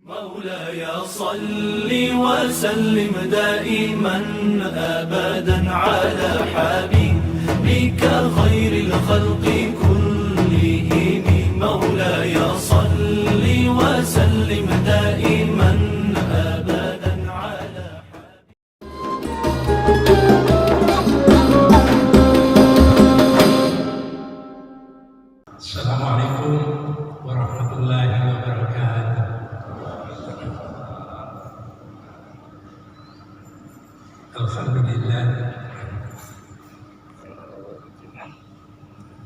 مولاي صل وسلم دائما أبدا على حبيبك خير الخلق كلهم. مولاي صل وسلم دائما أبدا على Assalamualaikum warahmatullahi wabarakatuh.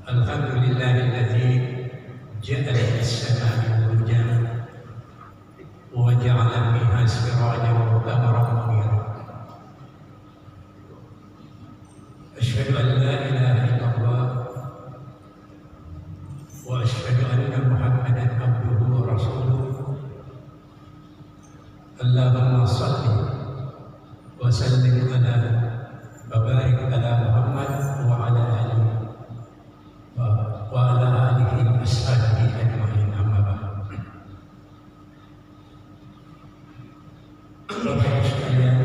Alhamdulillahilladzi ja'ala fis-samaa'i burujan wa ja'ala fiha sirajan wa qamaran munira. Asyhadu an la ilaha illallah wa asyhadu anna Muhammadan abduhu wa rasuluh. Allahumma shalli wa sallim ala wa barik ala Muhammad wa ala alihi wa ala alihi wa ashabihi ajma'in, amma ba'd. Bapak sekalian,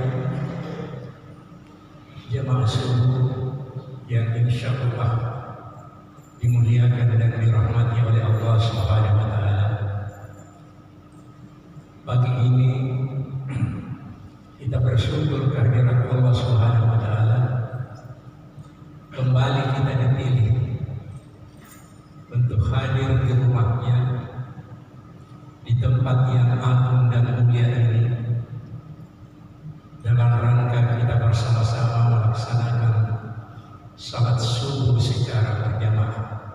jamaah subuh yang insyaallah dimuliakan dan dirahmati oleh Allah Subhanahu wa taala. Pagi ini kita bersyukur kehadirat Allah Subhanahu wa taala. Kembali kita dipilih untuk hadir di rumahnya, di tempat yang agung dan mulia ini, dalam rangka kita bersama-sama melaksanakan salat subuh secara berjamaah.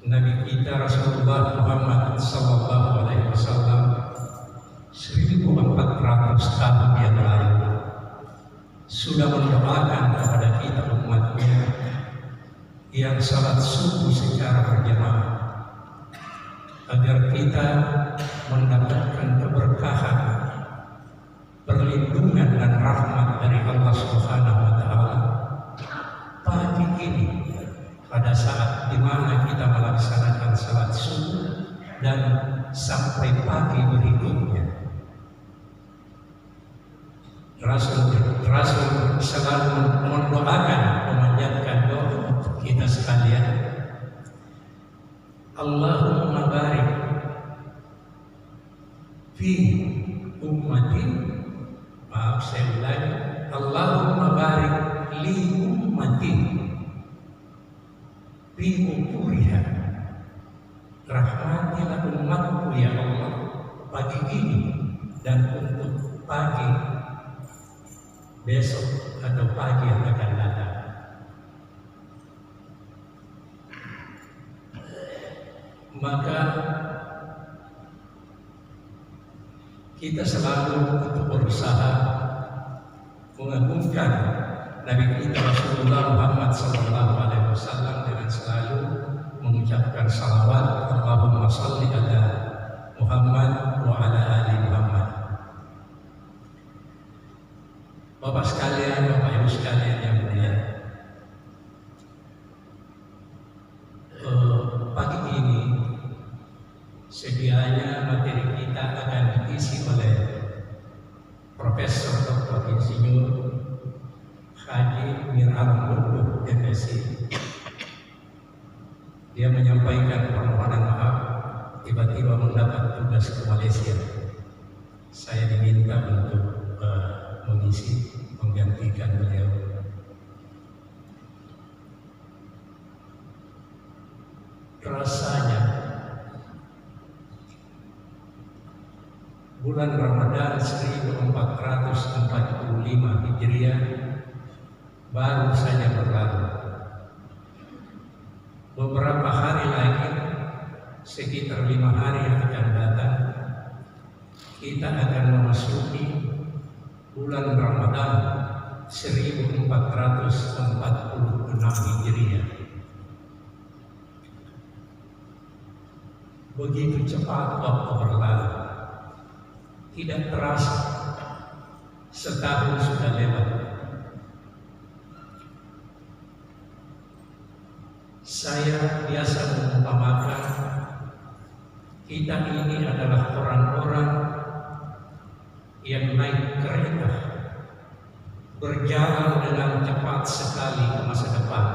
Nabi kita Rasulullah Muhammad sallallahu alaihi wasallam 1400 tahun yang lalu sudah mendoakan kepada kita umatnya yang salat subuh secara berjamaah agar kita mendapatkan keberkahan, perlindungan dan rahmat dari Allah Subhanahu wa taala pagi ini, pada saat di mana kita melaksanakan salat subuh dan sampai pagi berikutnya. Rasul selalu mendoakan, memanjatkan doa untuk kita sekalian. Allahumma barik fi ummati, maaf saya ulangi, Allahumma barik li ummati fi ukuriha. Rahmatilah umatku ya Allah pagi ini dan untuk pagi besok atau pagi yang akan datang. Maka kita selalu untuk berusaha mengagungkan Nabi kita Rasulullah Muhammad sallallahu alaihi wasallam dengan selalu mengucapkan salawat, Allahumma shalli ala Muhammad wa ala ali Muhammad. Bapak sekalian, Bapak Ibu sekalian yang mulia, pagi ini sedianya materi kita akan diisi oleh Profesor Dr. Insinyur Haji Mir-Alam Lutfi, MSc. Dia menyampaikan permohonan maaf tiba-tiba mendapat tugas ke Malaysia. Saya diminta untuk mengisi, menggantikan beliau. Rasanya bulan Ramadan 1445 Hijriah baru saja berlalu. Beberapa hari lagi, sekitar 5 hari yang akan datang, kita akan memasuki bulan Ramadan 1446 Hijriah. Begitu cepat waktu berlalu, tidak terasa setahun sudah lewat. Saya biasa mengumpamakan kita ini adalah orang-orang yang naik kereta, berjalan dengan cepat sekali ke masa depan.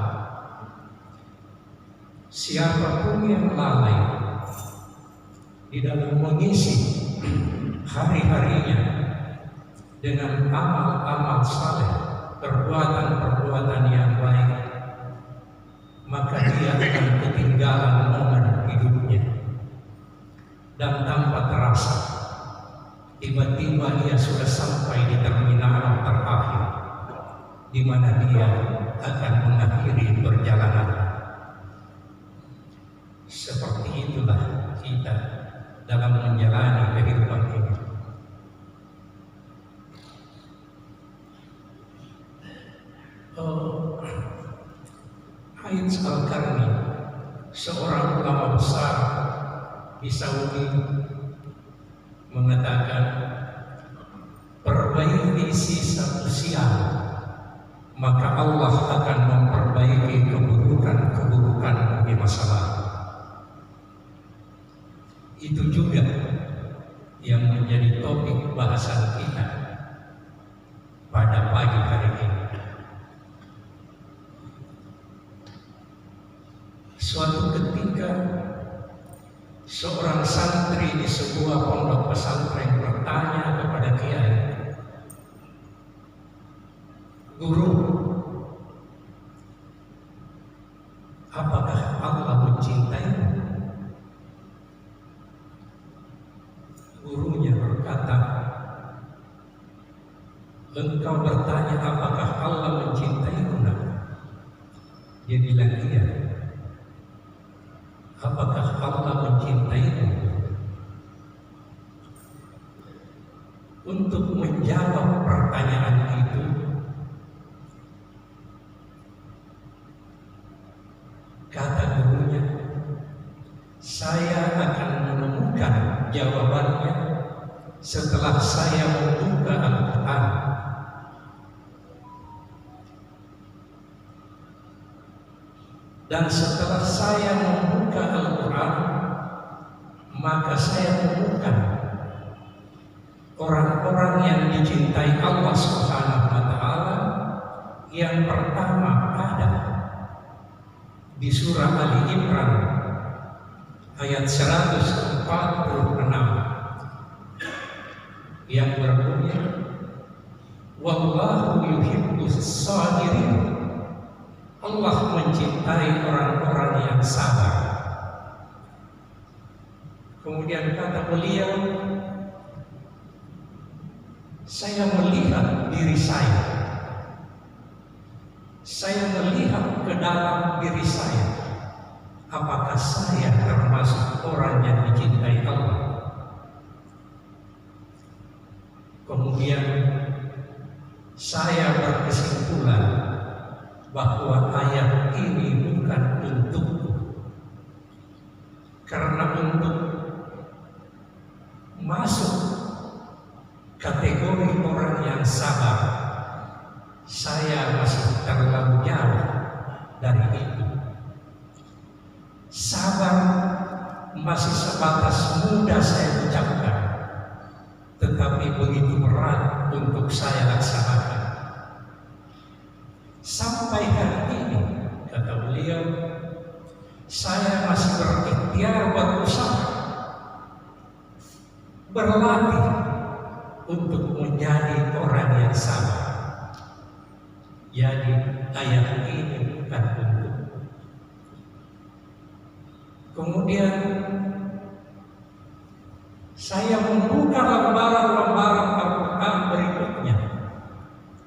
Siapapun yang lalai di dalam mengisi hari-harinya dengan amal-amal saleh, perbuatan-perbuatan yang baik, maka dia akan ketinggalan momen hidupnya. Dan tanpa terasa, tiba-tiba dia sudah sampai di terminal terakhir, di mana dia akan mengakhiri perjalanan. Seperti itulah kita dalam menjalani kehidupan ini. Aid Al-Qarni, seorang ulama besar di Saudi, mengatakan, perbaiki sisa usia, maka Allah akan memperbaiki keburukan-keburukan di masa lalu. Itu juga yang menjadi topik bahasan kita pada pagi hari ini. Suatu ketika seorang santri di sebuah pondok pesantren bertanya kepada kiai, "Guru, apakah Allah mencintaimu?" Gurunya berkata, "Engkau bertanya apakah Allah mencintaimu?" Dia bilang, "Iya." "Apakah Allah mencintaimu?" Untuk menjawab pertanyaan itu, kata gurunya, "Saya akan menemukan jawabannya setelah saya membuka Al-Quran." Dan setelah saya membuka Al-Quran, maka saya menemukan orang-orang yang dicintai Allah Subhanahu wa Ta'ala. Yang pertama ada di surah Ali Imran ayat 146 yang berbunyi, "Wallahu yuhibbus sabirin." Allah mencintai orang-orang yang sabar. Kemudian kata beliau, "Saya melihat diri saya. Saya melihat ke dalam diri saya. Apakah saya termasuk orang yang dicintai Allah?" Kemudian saya berkesimpulan bahwa ayat ini bukan untukku, karena untuk masuk kategori orang yang sabar, saya masih terlalu jauh dari itu. Sabar masih sebatas mudah saya ucapkan, tetapi begitu berat untuk saya laksanakan. Sampai hari ini, kata beliau, saya masih berikhtiar berusaha, berlatih untuk menjadi orang yang sabar. Jadi ayat ini bukan untuk. Kemudian saya membuka lembaran-lembaran Al-Quran berikutnya,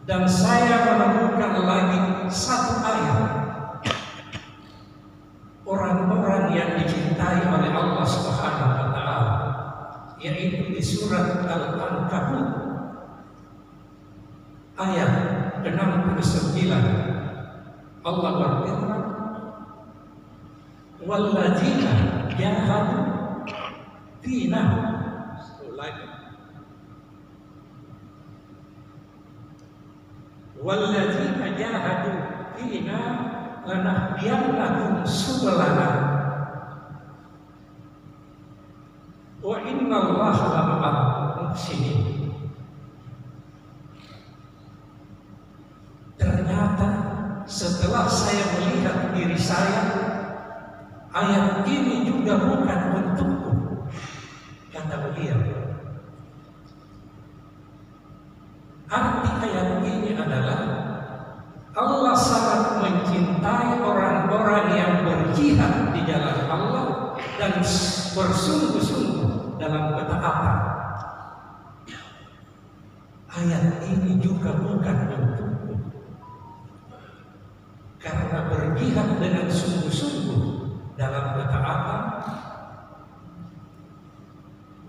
dan saya menemukan lagi satu ayat, orang-orang yang dicintai oleh Allah Subhanahu wa Ta'ala, yaitu di surat Al-Ankabut ayat 69. Allah berfirman, "Walladzina jahadu fina." "Walladzina jahadu fina lanahdiyannahum subulana." Wa innallaha lama'al muhsinin. Ternyata setelah saya melihat diri saya, ayat ini juga bukan untukku, kata beliau. Arti ayat ini adalah Allah sangat mencintai orang-orang yang berjihad di jalan Allah dan bersungguh-sungguh dalam ketaatan. Ayat ini juga bukan untukku, karena berjihad dengan sungguh-sungguh dalam ketaatan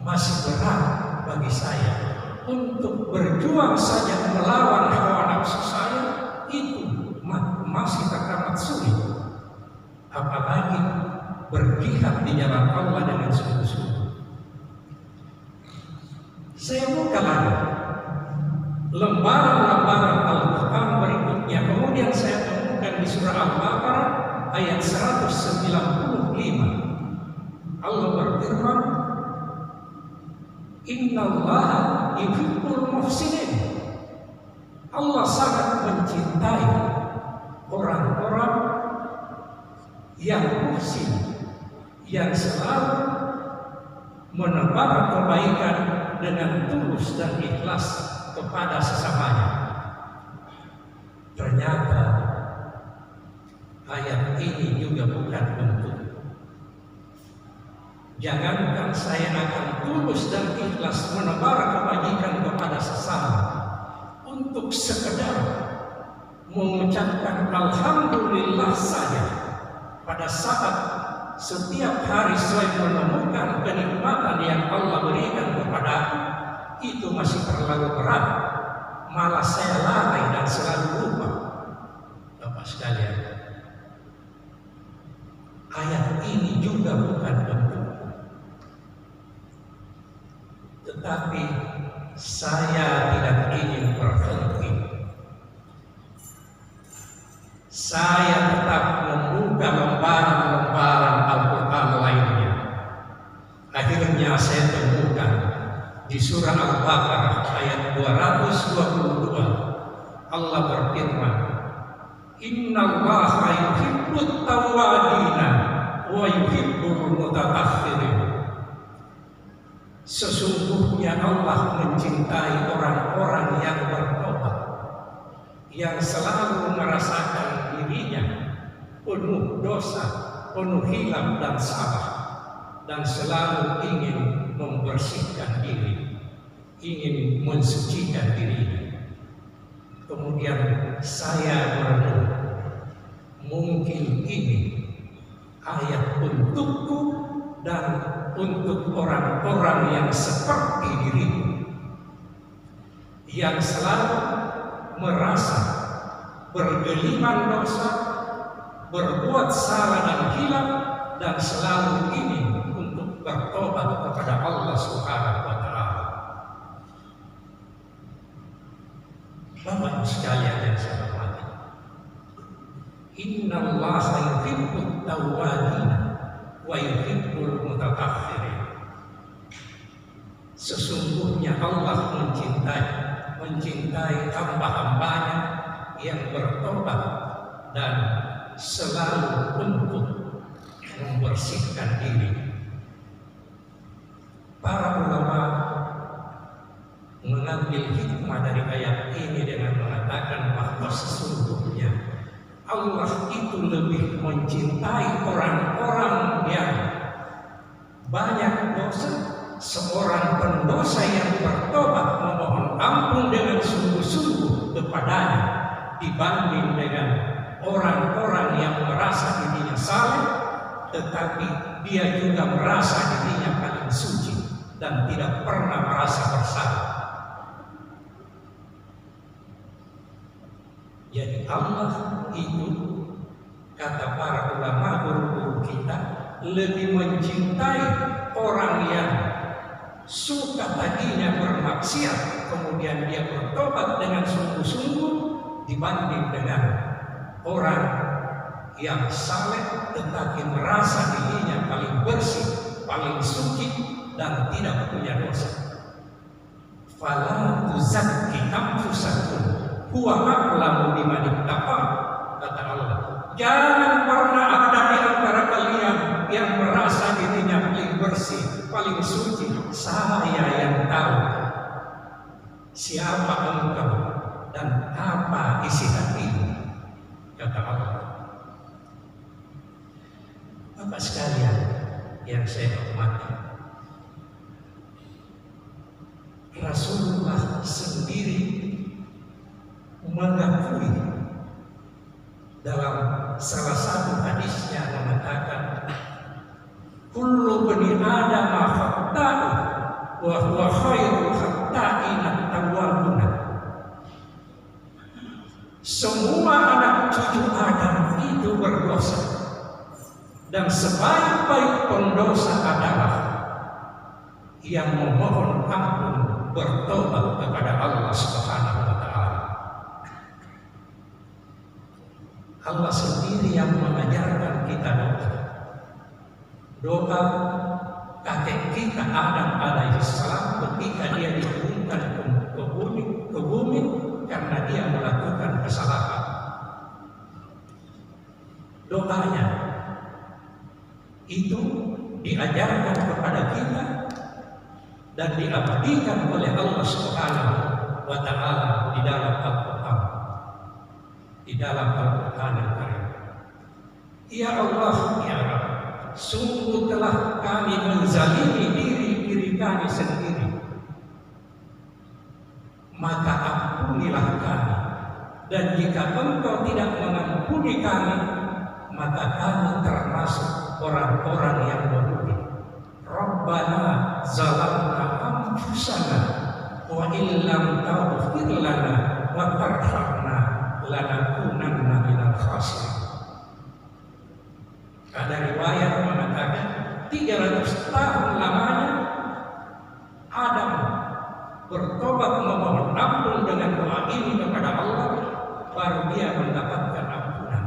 masih berat bagi saya. Untuk berjuang saja melawan hawa nafsu saya itu masih teramat sulit, apalagi berjihad di jalan Allah dengan sungguh-sungguh. Saya buka lagi lembaran-lembaran Al-Quran berikutnya. Kemudian saya temukan di surah Al-Baqarah ayat 195. Allah berfirman, innallaha yuhibbul muhsinin. Allah sangat mencintai orang-orang yang muhsin, yang selalu menebar kebaikan dengan tulus dan ikhlas kepada sesamanya. Ternyata ayat ini juga bukan untuk. Jangankan saya akan tulus dan ikhlas menebar kebajikan kepada sesama, untuk sekedar mengucapkan alhamdulillah saja pada saat setiap hari saya menemukan kenikmatan yang Allah berikan kepada itu masih terlalu berat. Malah saya lalai dan selalu lupa. Bapak sekalian, ayat ini juga bukan bentuk. Tetapi saya tidak ingin berhenti. Saya tetap membuka lembaran-lembaran Al-Quran lainnya. Akhirnya saya temukan di surah Al-Baqarah ayat 222 Allah berfirman, innallaha yuhibbut tawwabina wa yuhibbul mutatahhirin. Sesungguhnya Allah mencintai orang-orang yang bertobat, yang selalu merasakan dirinya penuh dosa, penuh hilaf dan salah, dan selalu ingin membersihkan diri, ingin mensucikan dirinya. Kemudian saya merenung, mungkin ini ayat untukku dan untuk orang-orang yang seperti diriku, yang selalu merasa bergelimang dosa, berbuat salah dan hilaf, dan selalu ingin untuk bertobat kepada Allah Subhanahu wa Ta'ala. Bapak sekalian yang saya hormati, innallaha yuhibbut tawwabina wa yuhibbul mutatahhirin. Sesungguhnya Allah mencintai hamba-hambanya yang bertobat dan selalu untuk membersihkan diri. Para ulama mengambil hikmah dari ayat ini dengan mengatakan bahwa sesungguhnya Allah itu lebih mencintai orang-orang yang banyak dosa, seorang pendosa yang bertobat memohon ampun dengan sungguh-sungguh kepadanya, dibanding dengan orang-orang yang merasa dirinya saleh tetapi dia juga merasa dirinya paling suci dan tidak pernah merasa bersalah. Jadi Allah itu, kata para ulama guru-guru kita, lebih mencintai orang yang suka tadinya bermaksiat kemudian dia bertobat dengan sungguh-sungguh dibanding dengan orang yang saleh tetapi merasa dirinya paling bersih, paling suci dan tidak punya dosa. Fala tuzakki anfusakum huwa a'lamu biman ittaqa, kata Allah. Jangan pernah ada di antara kalian yang merasa dirinya paling bersih, paling suci. Saya yang tahu siapa engkau dan apa isi hatimu, kata Allah. Bapak sekalian yang saya hormati, Rasulullah sendiri mengakui dalam salah satu hadisnya mengatakan, kullu bani adam khata'u wa huwa khairul khata'ina tawwabuna. Semua anak cucu Adam itu berdosa, dan sebaik-baik pendosa adalah yang memohon ampun, bertobat kepada Allah Subhanahu wa Ta'ala. Allah sendiri yang mengajarkan kita doa kakek kita Adam alaihissalam ketika dia diturunkan ke bumi karena dia melakukan kesalahan. Doanya itu diajarkan kepada kita dan diabadikan oleh Allah Subhanahu wa Ta'ala di dalam Al-Quran, di dalam Al-Quran Al-Karim. Ya Allah, ya Rabb, sungguh telah kami menzalimi diri kami sendiri, maka ampunilah kami, dan jika Engkau tidak mengampuni kami, maka kami termasuk orang-orang yang merugi. Rabbana zalamna anfusana wa illam taghfir lana wa tarhamna lanakunanna minal khasirin. Ada riwayat mengatakan 300 tahun lamanya Adam bertobat memohon ampun dengan doa ini kepada Allah, baru dia mendapatkan ampunan.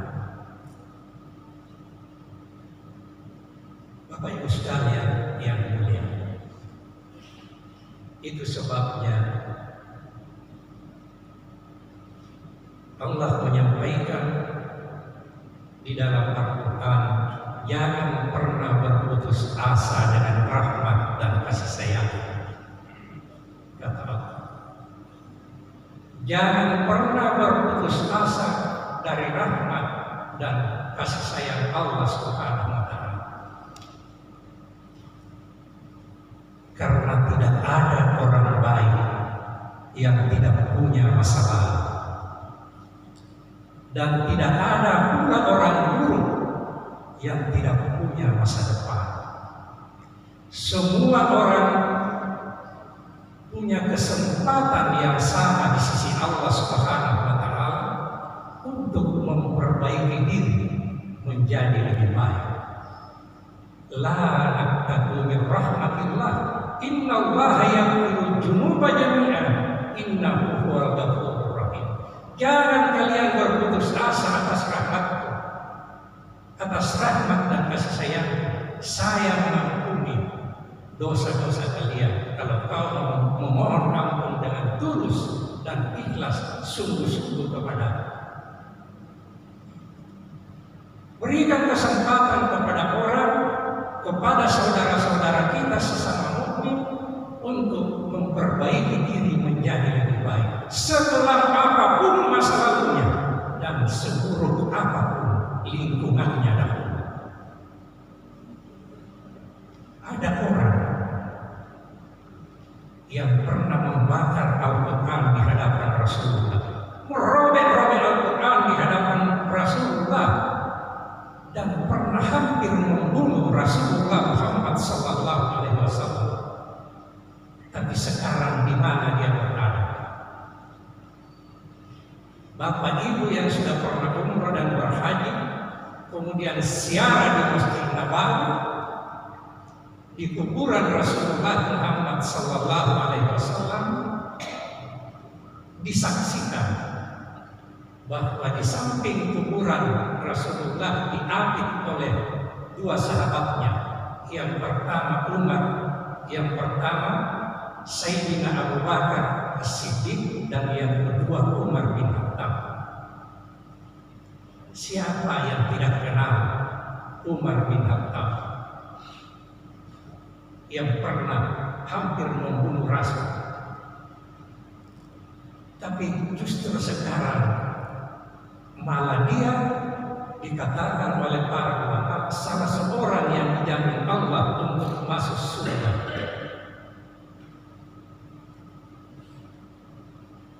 Bapak Ibu sekalian yang mulia, itu sebabnya Allah menyampaikan di dalam Al-Quran, jangan pernah berputus asa dengan rahmat dan kasih sayang, kata Allah. Jangan pernah berputus asa dari rahmat dan kasih sayang Allah Subhanahu wa Ta'ala. Karena tidak ada orang baik yang tidak punya masa lalu, dan tidak ada pula orang buruk yang tidak punya masa depan. Semua orang punya kesempatan yang sama di sisi Allah Subhanahu wa Ta'ala untuk memperbaiki diri menjadi lebih baik. La naqnatu min rahmatillah, innallaha yaghfiru dzunuba jami'an, innahu huwal ghafurur rahim. Jangan kalian berputus asa atas rahmatku, atas rahmat dan kasih sayang. Saya mengampuni dosa-dosa kalian kalau kau memohon ampun dengan tulus dan ikhlas sungguh-sungguh kepada. Berikan kesempatan kepada orang, kepada saudara-saudara kita sesama mukmin untuk memperbaiki diri menjadi lebih baik, setelah apapun masa lalunya dan seburuk apapun lingkungannya dahulu. Ada orang yang pernah membakar Al-Quran di hadapan Rasulullah, merobek-robek Al-Quran di hadapan Rasulullah, dan pernah hampir membunuh Rasulullah Muhammad sallallahu alaihi wasallam. Tapi sekarang di mana dia berada? Bapak Ibu yang sudah pernah umrah dan berhaji, kemudian ziarah di Masjid Nabawi, di kuburan Rasulullah Muhammad sallallahu alaihi wasallam, disaksikan bahwa di samping kuburan Rasulullah diapit oleh dua sahabatnya. Yang pertama Umar, Yang pertama Sayyidina Abu Bakar As-Siddiq dan yang kedua Umar bin Khattab. Siapa yang tidak kenal Umar bin Khattab yang pernah hampir membunuh Rasul? Tapi justru sekarang malah dia dikatakan oleh para ulama salah seorang yang dijamin Allah untuk masuk surga.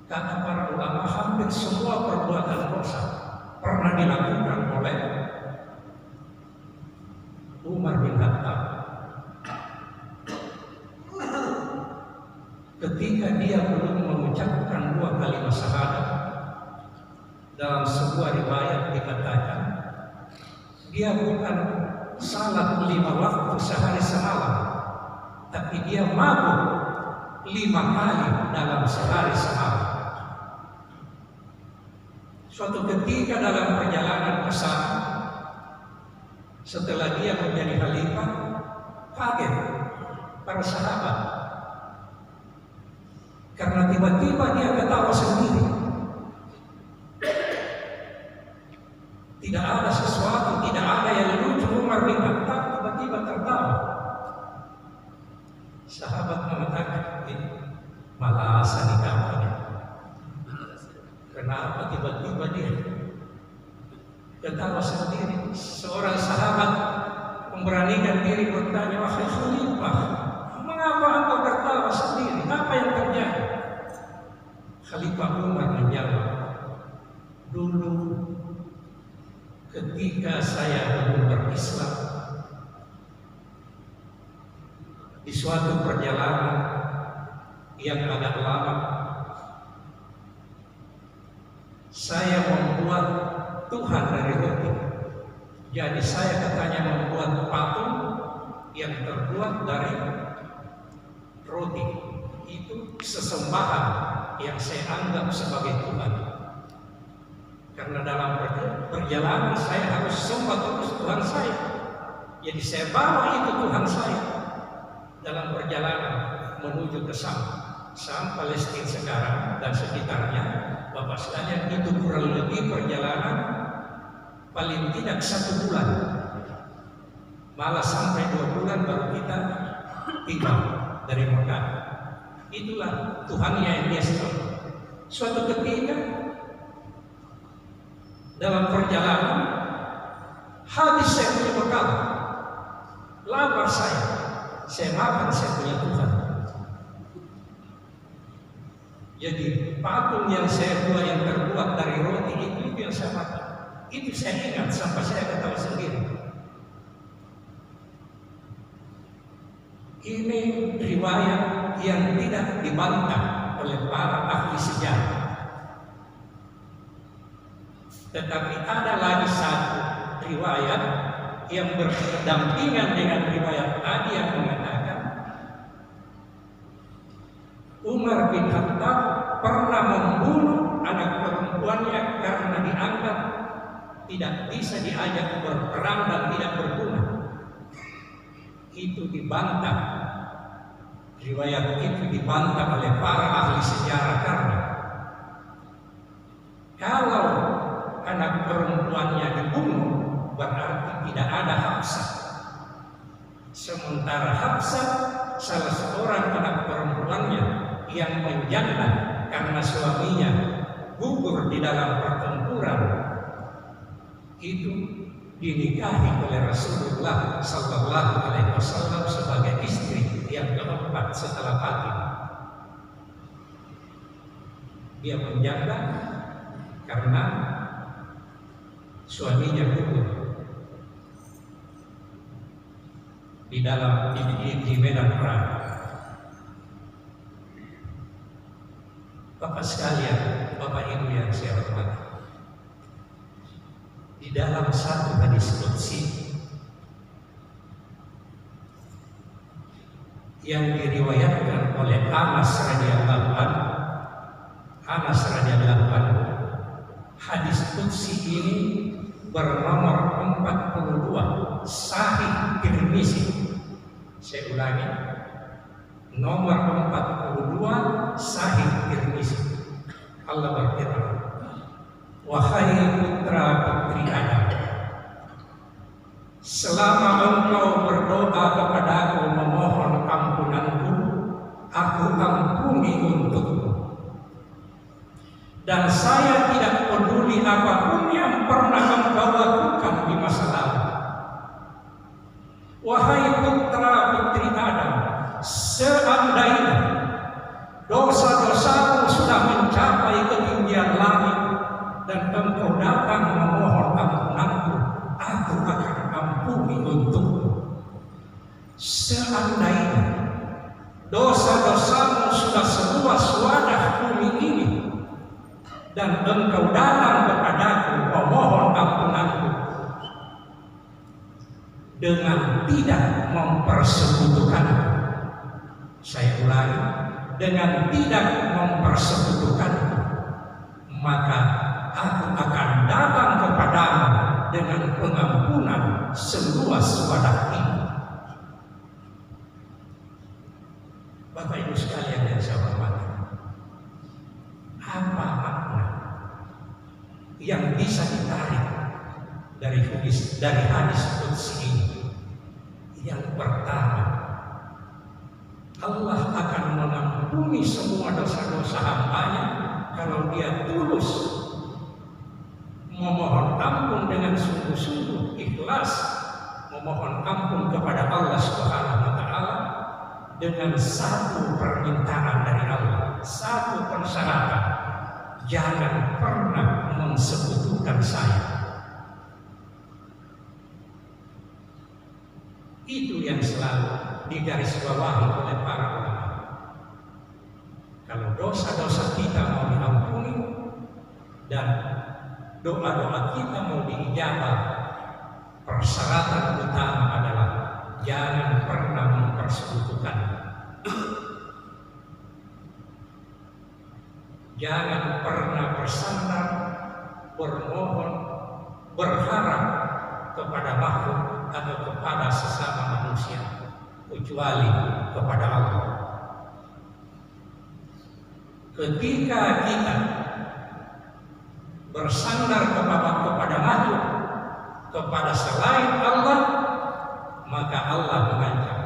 Kata para ulama, hampir semua perbuatan dosa pernah dilakukan oleh Umar bin Khattab. Ketika dia belum mengucapkan 2 kalimat syahadat, dalam sebuah riwayat dikatakan dia bukan salat 5 waktu sehari semalam, tapi dia mabuk 5 kali dalam sehari semalam. Suatu ketika dalam perjalanan ke sana, setelah dia menjadi khalifah, kaget para sahabat karena tiba-tiba dia ketawa sendiri. Tidak ada sesuatu, tidak ada yang lucu. Umar bin Khattab tiba-tiba tertawa. Sahabat mengatakan, ini malasan nikahnya. Kenapa tiba-tiba dia ketawa sendiri? Seorang sahabat memberanikan diri bertanya, wahai khalifah, mengapa engkau tertawa sendiri? Apa yang terjadi? Khalifah Umar menjawab, dulu ketika saya belum berislam, di suatu perjalanan yang agak lama, saya membuat Tuhan dari roti. Jadi saya katanya membuat patung yang terbuat dari roti. Itu sesembahan yang saya anggap sebagai Tuhan. Karena dalam perjalanan saya harus sembah terus Tuhan saya. Jadi saya bawa itu Tuhan saya dalam perjalanan menuju ke Syam, Palestina sekarang dan sekitarnya. Bapak sekalian, itu kurang lebih perjalanan paling tidak 1 bulan, malah sampai 2 bulan baru kita tiba dari Mekah. Itulah Tuhannya yang dia sembah. Suatu ketika dalam perjalanan habis saya punya bekal, lapar saya makan saya punya Tuhan. Jadi patung yang saya buat yang terbuat dari roti itu yang saya makan. Itu saya ingat sampai saya ketawa sendiri. Ini riwayat yang tidak dibantah oleh para ahli sejarah. Tetapi ada lagi satu riwayat yang berdampingan dengan riwayat tadi yang mengatakan Umar bin Khattab pernah membunuh anak perempuannya karena dianggap tidak bisa diajak berperang dan tidak berguna. Itu dibantah. Riwayat itu dibantah oleh para ahli sejarah karena kalau anak perempuannya dibunuh berarti tidak ada Hafsah. Sementara Hafsah salah seorang anak perempuannya yang menjanda karena suaminya gugur di dalam pertempuran itu dinikahi oleh Rasulullah Sallallahu Alaihi Wasallam sebagai istri yang keempat setelah Fatimah. Dia menjanda karena suaminya gugur di dalam di medan perang. Bapak sekalian, Bapak Ibu yang saya hormati, di dalam satu hadis qudsi yang diriwayatkan oleh Anas radhiyallahu anhu, hadis qudsi ini bernomor 42, Sahih Tirmizi. Saya ulangi, nomor 42 Sahih Tirmizi. Allah berfirman, wahai putra putri Adam, selama engkau berdoa kepadaku memohon ampunanku, aku ampuni untukmu. Dan saya tidak peduli apapun yang pernah engkau lakukan di masa lalu. Wahai putra putri Adam, seandainya dosa-dosamu sudah mencapai ketinggian langit dan engkau datang memohon ampunanku, aku akan ampuni untukmu. Seandainya dosa-dosamu sudah seluas wadah bumi ini dan engkau datang kepadaku memohon ampunanku dengan tidak mempersekutukanku. Saya ulangi, dengan tidak mempersekutukanku, maka aku akan datang kepadamu dengan pengampunan seluas wadah ini. Bapak Ibu sekalian yang saya hormati, apa makna yang bisa ditarik dari hadis qudsi ini? Yang pertama, Allah akan mengampuni semua dosa-dosa hambanya kalau dia tulus memohon ampun dengan sungguh-sungguh ikhlas memohon ampun kepada Allah Subhanahu wa taala dengan satu permintaan dari Allah, satu persyaratan, jangan pernah mensekutukan saya. Itu yang selalu digarisbawahi oleh para ulama. Kalau dosa-dosa kita mau diampuni dan doa-doa kita mau diijabah, persyaratan utama adalah jangan pernah mempersekutukan. Jangan pernah bersandar, bermohon, berharap kepada makhluk atau kepada sesama manusia kecuali kepada Allah. Ketika kita bersandar kepada makhluk, kepada selain Allah, maka Allah mengancam,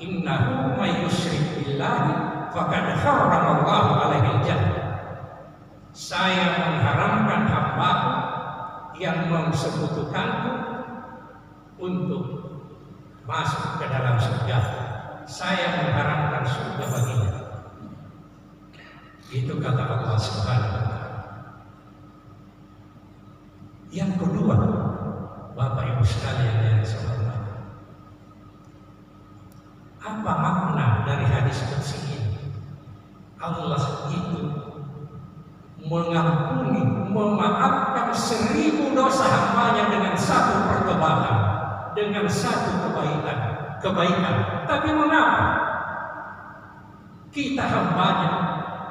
innahu may yusyrik billahi faqad harramallahu alaihi jannah. Saya mengharamkan hamba-Ku yang mensekutukanku untuk masuk ke dalam surga. Saya mengharamkan surga baginya. Itu kata Allah Subhanahu wa taala. Yang kedua, Bapak Ibu sekalian yang saya hormati, apa makna dari hadis qudsi ini? Allah itu mengampuni, memaafkan 1000 dosa hambanya dengan satu pertobatan, dengan satu kebaikan. Tapi mengapa kita hambanya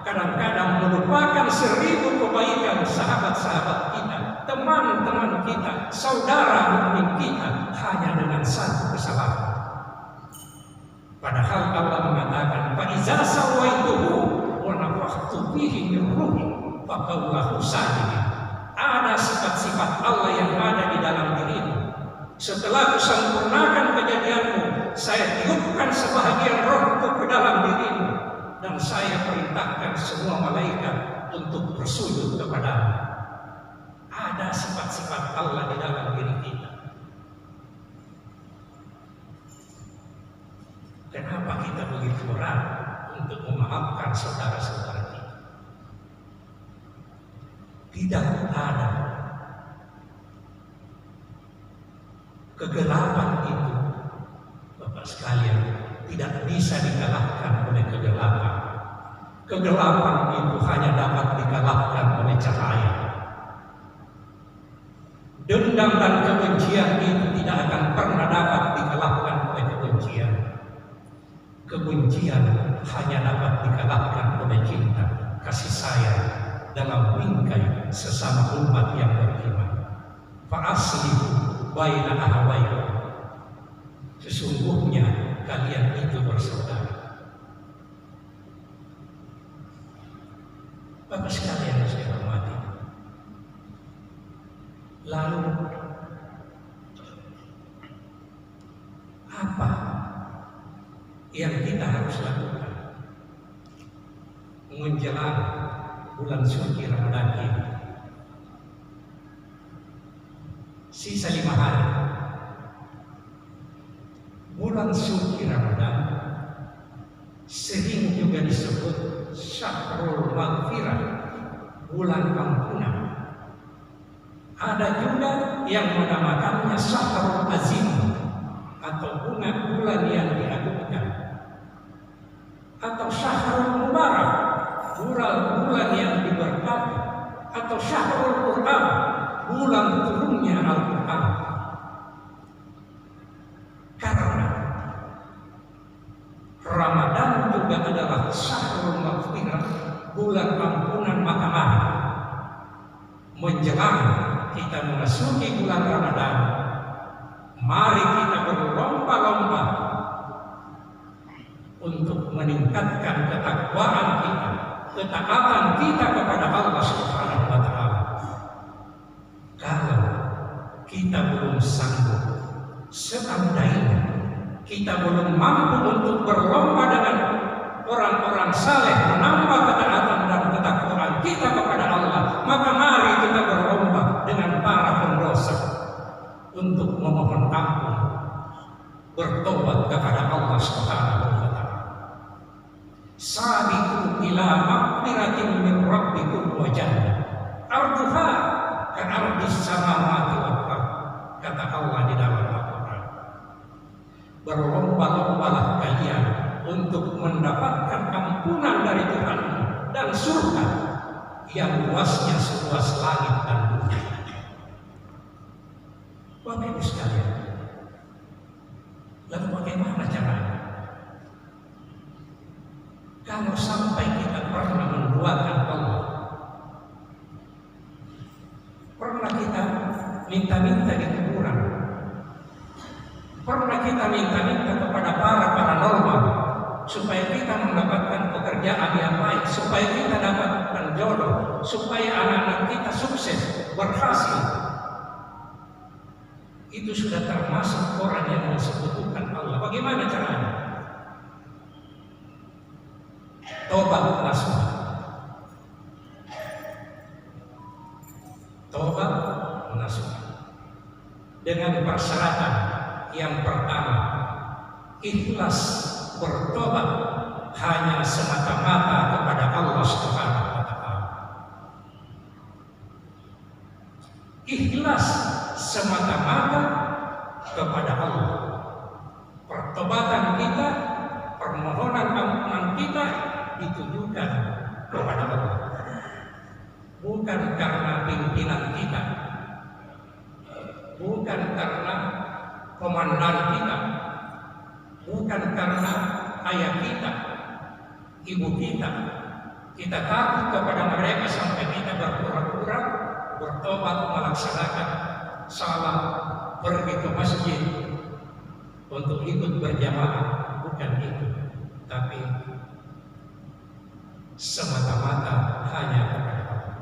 kadang-kadang melupakan 1000 kebaikan sahabat-sahabat kita, teman-teman kita, saudara mukmin kita, hanya dengan satu kesalahan? Padahal Allah mengatakan, fa iza sawaituhu wa nafakhtu fihi min ruhi faqawlahu sajidin. Ada sifat-sifat Allah yang ada di dalam dirimu. Setelah kusempurnakan kejadianmu, saya tiupkan sebahagian rohku ke dalam dirimu, dan saya perintahkan semua malaikat untuk bersujud kepadamu. Ada sifat-sifat Allah di dalam diri kita. Kenapa kita begitu berat untuk memaafkan saudara-saudara kita? Tidak ada kegelapan itu, Bapak sekalian, tidak bisa dikalahkan oleh kegelapan. Kegelapan itu hanya dapat dikalahkan oleh cahaya. Dendam dan kebencian itu tidak akan pernah dapat dikalahkan oleh kebencian. Kebencian hanya dapat dikalahkan oleh cinta, kasih sayang dalam bingkai sesama umat yang beriman. Fa'aslihu baina ahawaikum. Sesungguhnya kalian itu bersaudara. Bapak sekalian yang saya hormati, lalu apa yang kita harus lakukan menjelang bulan suci Ramadan ini? Sisa 5 hari bulan suci Ramadan, sering juga disebut Syahrul Maghfirah, bulan ampunan. Ada juga yang menamakannya Syahrul Azim, atau bulan yang diagungkan, atau Syahrul Mubarak, bulan yang diberkati, atau Syahrul Quran, bulan turunnya Al-Quran. Karena Ramadan juga adalah Syahrul Maghfirah, bulan ampunan, maka mari menjelang kita memasuki bulan Ramadan, mari kita berlomba-lomba untuk meningkatkan ketakwaan kita, ketaatan kita kepada Allah Subhanahu wa Ta'ala. Kalau kita belum sanggup, seandainya kita belum mampu untuk berlomba dengan orang-orang saleh menambah ketaatan dan ketakwaan kita kepada Allah, maka mari kita berlomba dengan para pendosa untuk memohon ampun, bertobat kepada Allah Subhanahu wa Ta'ala. Sabiqu ila maghfiratin min rabbikum wa jannah arduha ka'ardis samawati wal ardh, kata Allah di dalam Al-Quran. Berlomba-lombalah kalian untuk mendapatkan ampunan dari Tuhan dan surga yang luasnya seluas langit dan bumi. Bapak Ibu sekalian, lalu bagaimana caranya? Kalau sampai kita pernah menduakan Allah, pernah kita minta-minta di kuburan, pernah kita minta-minta kepada para paranormal supaya kita mendapatkan pekerjaan yang baik, supaya kita dapatkan jodoh, supaya anak-anak kita sukses, berhasil. Itu sudah termasuk orang yang mensekutukan Allah. Bagaimana caranya? Tobat nasuha. Tobat nasuha. Dengan persyaratan yang pertama, ikhlas bertobat hanya semata-mata kepada Allah Subhanahu wa Ta'ala. Ikhlas semata-mata kepada Allah. Pertobatan kita, permohonan ampunan kita ditujukan kepada Allah, bukan karena pimpinan kita, bukan karena komandan kita, bukan karena ayah kita, ibu kita. Kita takut kepada mereka sampai kita berpura-pura bertobat, melaksanakan salat, pergi ke masjid untuk ikut berjamaah. Bukan itu, tapi semata-mata hanya kepada Allah.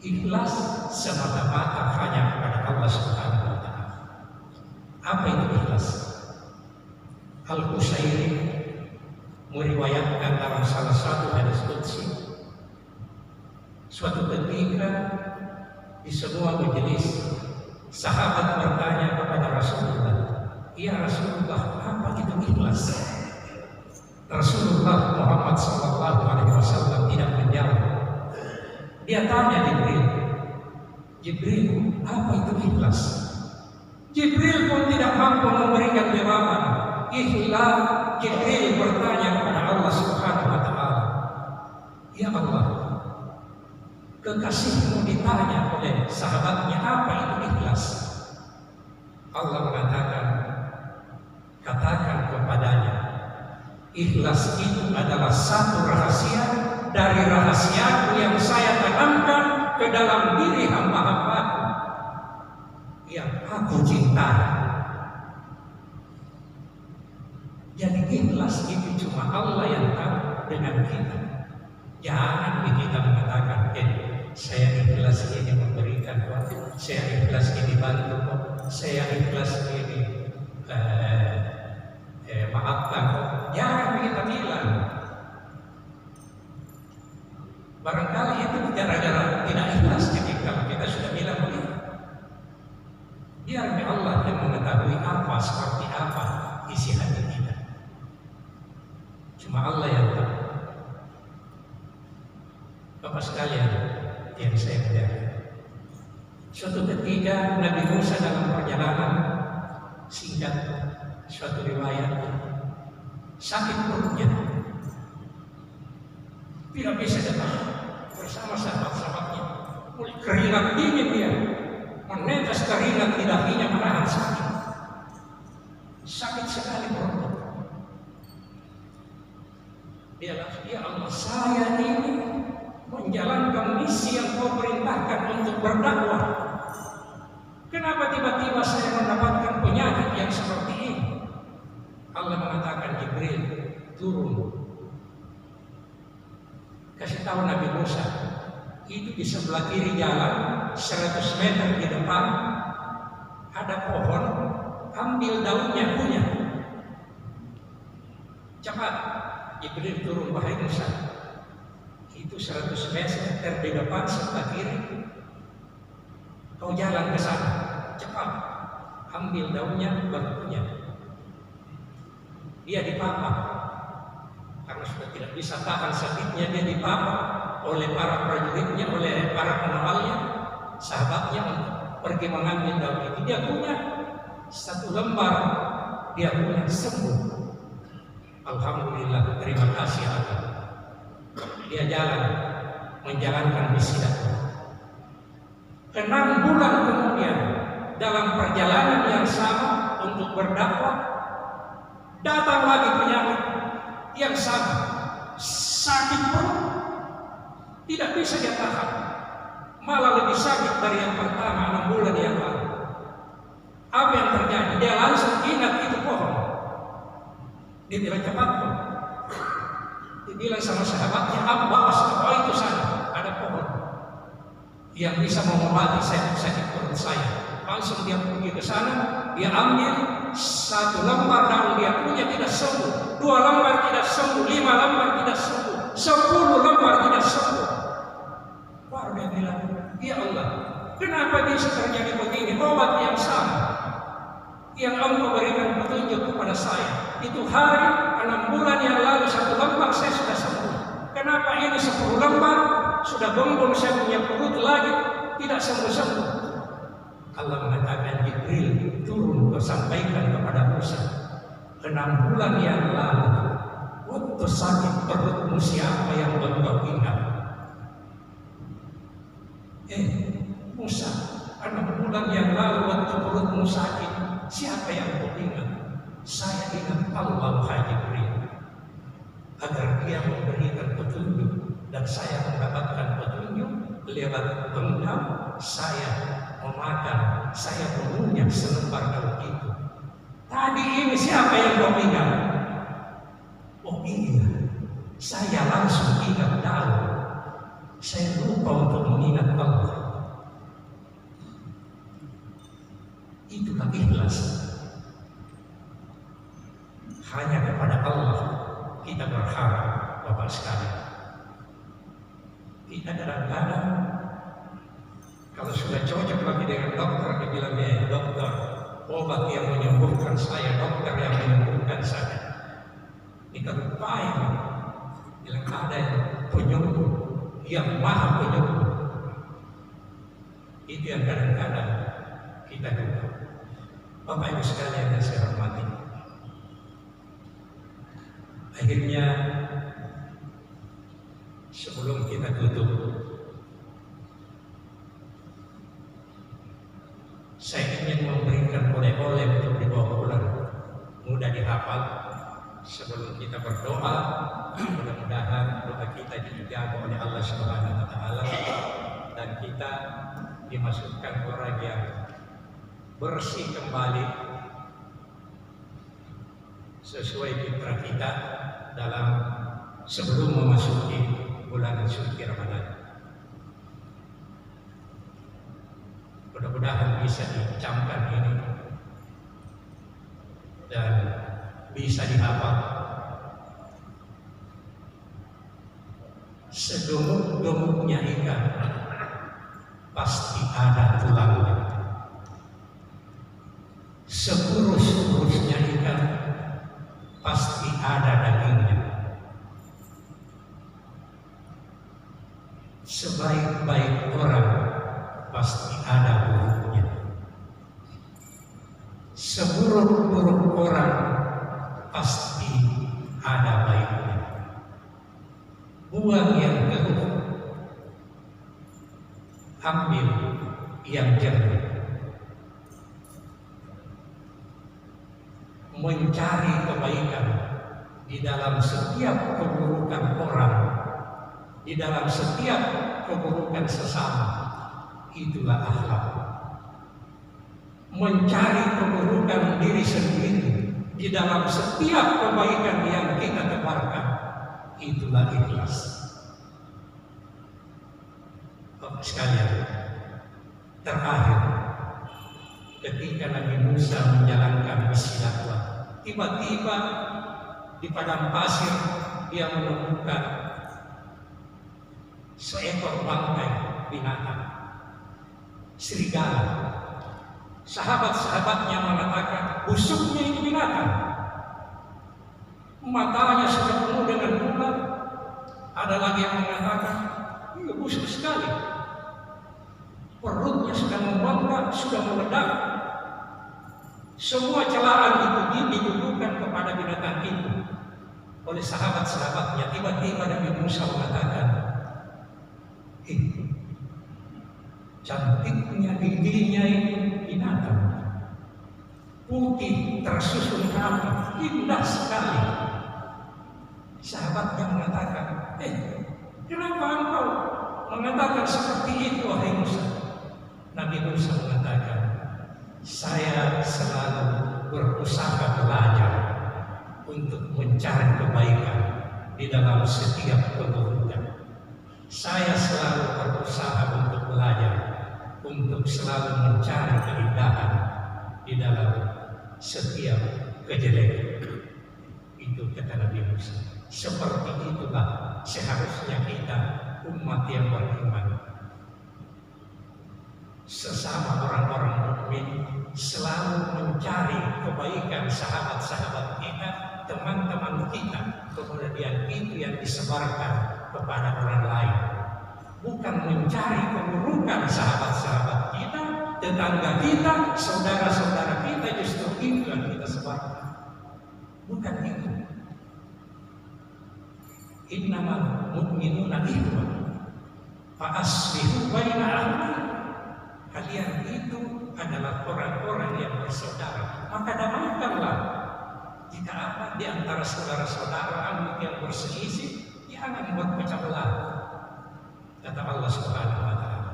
Ikhlas semata-mata hanya kepada Allah Subhanahu wa Ta'ala. Apa itu ikhlas? Al-Qusairi meriwayatkan dalam salah satu hadis qudsi, suatu ketika di sebuah majelis sahabat bertanya kepada Rasulullah, "Ya Rasulullah, apa itu ikhlas?" Rasulullah Muhammad SAW tidak menjawab. Dia tanya Jibril, apa itu ikhlas? Jibril pun tidak mampu memberikan jawaban. Ikhlas, Jibril bertanya kepada Allah Subhanahu wa Ta'ala, "Ya Allah, kekasihmu ditanya oleh sahabatnya apa itu ikhlas?" Allah mengatakan, "Katakan kepadanya, ikhlas itu adalah satu rahasia dari rahasiaku yang saya tanamkan ke dalam diri hamba-hambaku yang aku cintai." Jadi ikhlas itu cuma Allah yang tahu dengan kita. Jangan kita mengatakan, saya ikhlas ini memberikan kok, saya ikhlas ini bantu kok, saya ikhlas ini maafkan kok. Jangan kita bilang. Barangkali itu gara-gara tidak ikhlas ketika kita sudah bilang begitu. Biar Allah yang mengetahui apa, seperti apa isi hati kita. Cuma Allah yang tahu. Bapak sekalian yang saya muliakan, suatu ketika Nabi Musa dalam perjalanan singkat, suatu riwayat sakit perutnya, tidak bisa datang bersama sahabat-sahabatnya. Keringat dingin dia, menetes keringat di dahinya, menahan sakit. Sakit sekali perutnya. Dia langsung, ya Allah, saya ini menjalankan misi yang kau perintahkan untuk berdakwah. Kenapa tiba-tiba saya mendapatkan penyakit yang seperti ini? Allah mengatakan, Jibril turun, kasih tahu Nabi Musa, itu di sebelah kiri jalan 100 meter di depan ada pohon, ambil daunnya punya. Cepat, Jibril turun, wahai Musa, itu 100 meter di depan sebelah kiri, kau jalan ke sana, cepat, ambil daunnya, batunya. Dia dipapak, karena sudah tidak bisa tahan sakitnya, dia dipapak oleh para prajuritnya, oleh para pengawalnya, sahabatnya untuk pergi mengambil daun itu. Dia punya 1 lembar, dia punya sembuh. Alhamdulillah, terima kasih Allah. Dia jalan menjalankan misi dakwah. 6 bulan kemudian dalam perjalanan yang sama untuk berdakwah, datang lagi penyakit yang sama, sakit perut, tidak bisa dia tahan, malah lebih sakit dari yang pertama 6 bulan yang lalu. Apa yang terjadi? Dia langsung ingat itu pohon. Dia bilang, cepat kok. Dia bilang sama sahabatnya, bawa itu sana, ada pohon yang bisa mengobati sakit perut saya. Langsung dia pergi ke sana, dia ambil 1 lembar daun dia punya, tidak sembuh, 2 lembar tidak sembuh, 5 lembar tidak sembuh, 10 lembar tidak sembuh. Baru dia bilang, ya Allah, kenapa bisa terjadi begini? Obat yang sama yang Engkau berikan petunjuk kepada saya, itu hari 6 bulan yang lalu 1 lembar saya sudah sembuh. Kenapa ini 10 lembar sudah gembung saya punya perut lagi tidak sembuh-sembuh? Allah mengatakan, Jibril turun sampaikan kepada Musa, 6 bulan yang lalu waktu sakit perutmu siapa yang engkau ingat? Musa, 6 bulan yang lalu waktu perutmu sakit, siapa yang engkau ingat? Saya ingat Allah, wahai Jibril, agar dia memberikan petunjuk dan saya mendapatkan petunjuk lewat engkau. Saya memakan, saya mengunyah selembar daun itu. Tadi ini siapa yang kau ingat? Oh iya, saya langsung ingat daun. Saya lupa untuk mengingat Allah. Itulah ikhlas. Hanya kepada Allah kita berharap, Bapak sekalian. Kita kadang-kadang kalau sudah cocok lagi dengan dokter, dibilangnya, dokter, obat yang menyembuhkan saya, dokter yang menyembuhkan saya. Kita lupain, bilang ada penyembuh yang maha penyembuh. Itu yang kadang-kadang kita lupa. Bapak Ibu sekalian yang saya hormati, akhirnya sebelum kita tutup, saya ingin memberikan oleh-oleh untuk dibawa pulang, mudah dihafal sebelum kita berdoa. Mudah-mudahan doa kita dijaga oleh Allah Subhanahu wa Ta'ala dan kita dimasukkan orang yang bersih kembali sesuai fitrah kita dalam sebelum memasuki bulan suci Ramadan. Mudah-mudahan bisa dicamkan ini dan bisa dihafal. Segemuk-gemuknya ikan pasti ada tulangnya. Sekurus-kurusnya ikan pasti ada dagingnya. Sebaik-baik orang pasti ada buruknya. Seburuk-buruk orang pasti ada baiknya. Buang yang keruh, ambil yang jernih. Mencari kebaikan di dalam setiap keburukan orang, di dalam setiap keburukan sesama, itulah akhlak. Mencari keburukan diri sendiri di dalam setiap kebaikan yang kita tebarkan, itulah ikhlas. Bapak sekalian, terakhir, ketika Nabi Musa menjalankan misi dakwah, tiba-tiba di padang pasir dia menemukan seekor bangkai binatang, serigala. Sahabat-sahabatnya mengatakan, busuknya ini binatang, matanya sudah penuh dengan ular. Ada lagi yang mengatakan, ini busuk sekali, perutnya sudah membengkak, sudah meledak. Semua celaan itu ditujukan kepada binatang itu oleh sahabat-sahabatnya. Tiba-tiba Nabi Musa mengatakan, cantiknya giginya ini binatang, putih tersusun rapi, indah sekali. Sahabatnya mengatakan, kenapa engkau mengatakan seperti itu, wahai Musa? Nabi Musa mengatakan, saya selalu berusaha belajar untuk mencari kebaikan di dalam setiap keburukan. Saya selalu berusaha untuk belajar, untuk selalu mencari keindahan di dalam setiap kejelekan. Itu kata Nabi Musa. Seperti itulah seharusnya kita, umat yang beriman, sesama orang-orang mukmin, selalu mencari kebaikan sahabat-sahabat kita, teman-teman kita, kemudian itu yang disebarkan kepada orang lain. Bukan mencari keburukan sahabat-sahabat kita, tetangga kita, saudara-saudara kita, justru itu yang kita sebarkan. Bukan itu. Innamal mu'minuna ikhwah fa aslihu baina akhawaykum. Kalian itu adalah orang-orang yang bersaudara, maka damaikanlah. Jika apa di antara saudara-saudara yang berselisih, jangan buat pecah belah. Kata Allah Subhanahu wa Ta'ala.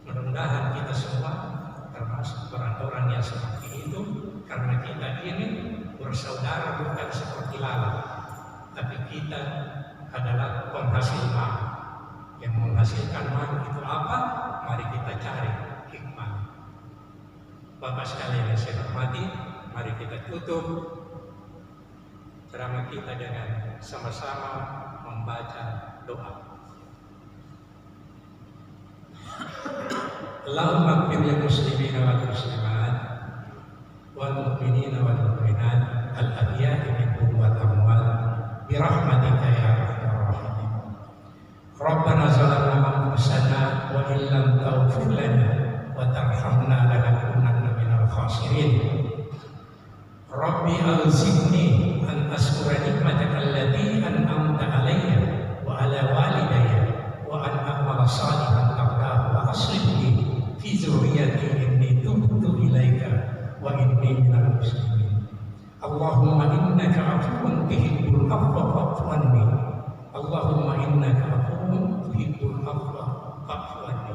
Mudah-mudahan kita semua termasuk orang-orang yang seperti itu, karena kita ini bersaudara bukan seperti lalat, tapi kita adalah penghasil mal. Yang menghasilkan mal itu apa? Mari kita cari hikmah. Bapak sekalian yang saya hormati, mari kita tutup ceramah kita dengan sama-sama membaca doa. Allahumma ighfir lil muslimina wal muslimat wal mu'minina wal mu'minat al ahya'i minhum wal amwat bi rahmatika ya arhamar rahimin. Rabbana zalamna anfusana wa illam taghfir lana wa tarhamna lanakunanna minal khasirin. Rabbi auzi'ni an ashkura nikmataka allati an'amta alayya wa ala walidayya wa an a'mala salihan tardahu wa aslih li fi dzurriyyati inni tubtu ilaika wa inni minal muslimin. Allahumma innaka 'afuwun tuhibbul 'afwa fa'fu anni. Allahumma innaka 'afuwun tuhibbul 'afwa fa'fu anni.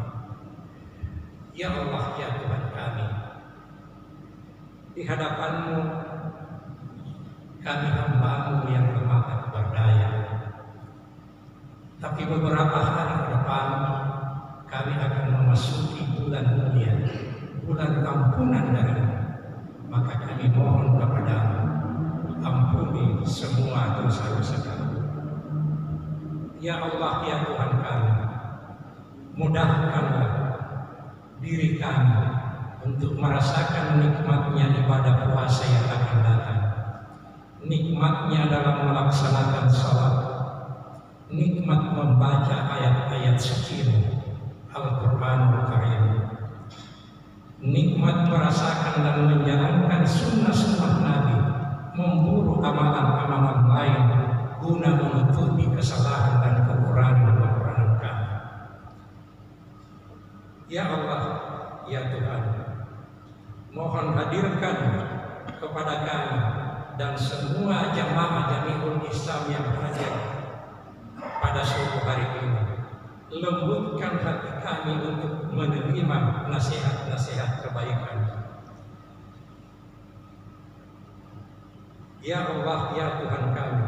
Ya Allah, ya Tuhan kami, di hadapan-Mu kami hamba-Mu yang lemah dan berdaya. Tapi beberapa hari ke depan kami akan memasuki bulan mulia, bulan ampunan darimu. Maka kami mohon kepadamu, ampuni semua dosa-dosa kami. Ya Allah, ya Tuhan kami, mudahkanlah diri kami untuk merasakan nikmatnya ibadah puasa yang akan datang, nikmatnya dalam melaksanakan salat, nikmat membaca ayat-ayat suci Al-Quranul Karim, nikmat merasakan dan menjalankan sunnah-sunnah Nabi, memburu amalan-amalan lain guna menutupi kesalahan dan kekurangan-kekurangan kami. Ya Allah, ya Tuhan, mohon hadirkan kepada kami dan semua jamaah Jamiul Islam yang hadir pada subuh hari ini, lembutkan hati kami untuk menerima nasihat-nasihat kebaikan. Ya Allah, ya Tuhan kami,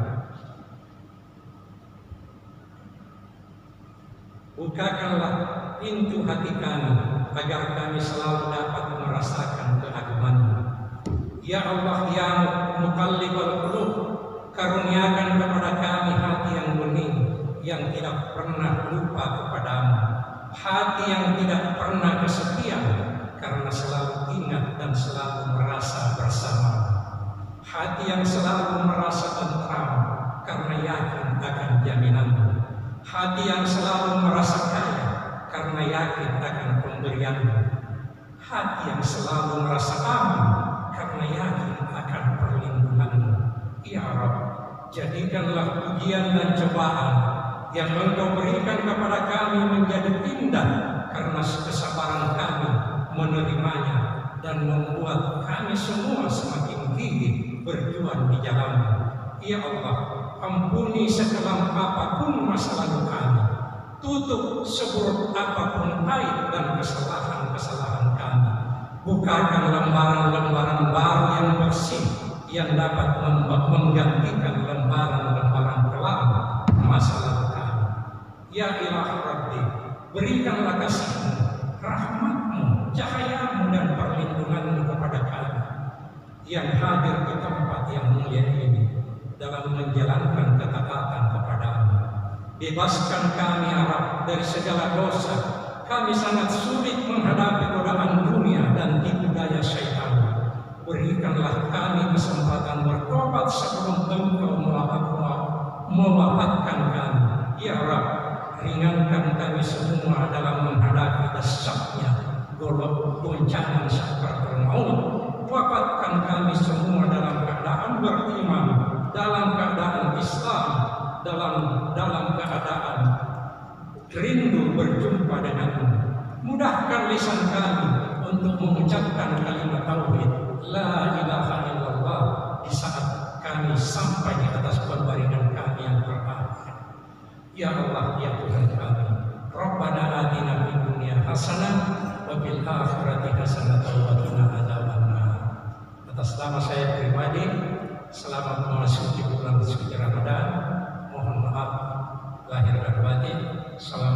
bukakanlah pintu hati kami agar kami selalu dapat merasakan keagungan-Mu. Ya Allah, ya Muqallibal Qulub, karuniakan kepada kami hati yang bening, yang tidak pernah lupa kepadamu, hati yang tidak pernah kesepian karena selalu ingat dan selalu merasa bersama, hati yang selalu merasa tentram karena yakin akan jaminan-Mu, hati yang selalu merasa kaya karena yakin akan pemberian-Mu, hati yang selalu merasa aman karena yakin akan perlindungan-Mu. Ya Rabb, jadikanlah ujian dan cobaan yang Engkau berikan kepada kami menjadi indah karena kesabaran kami menerimanya dan membuat kami semua semakin gigih berjuang di jalan-Mu. Ya Allah, ampuni sekelam apapun masa lalu kami, tutup seburuk apapun aib dan kesalahan-kesalahan kami, bukakan lembaran-lembaran baru yang bersih yang dapat menggantikan lembaran-lembaran kelam masa lalu kami. Ya Ilah Rabbi, berikanlah kasih-Mu, rahmat-Mu, cahaya-Mu dan perlindungan-Mu kepada kami yang hadir di tempat yang mulia ini dalam menjalankan ketaatan kepada-Mu. Bebaskan kami ya Rabb dari segala dosa. Kami sangat sulit menghadapi godaan dunia dan tipu daya syaitan. Berikanlah kami kesempatan bertobat sebelum Engkau mewafatkan kami. Ya Rabb, ringankan kami semua dalam menghadapi dahsyatnya goncangan sakaratul maut. Wafatkan kami semua dalam keadaan beriman, dalam keadaan Islam, dalam keadaan rindu berjumpa denganmu. Mudahkan lisan kami untuk mengucapkan kalimat tauhid la ilaha illallah di saat kami sampai di atas pembaringan kami yang terakhir. Ya Allah, ya Tuhan kami, Rabbana atina fid dunya hasanah wa fil akhirati hasanah wa qina adzabannar. Atas nama saya pribadi, selamat memasuki bulan suci Ramadan. Mohon maaf lahir dan batin. Salam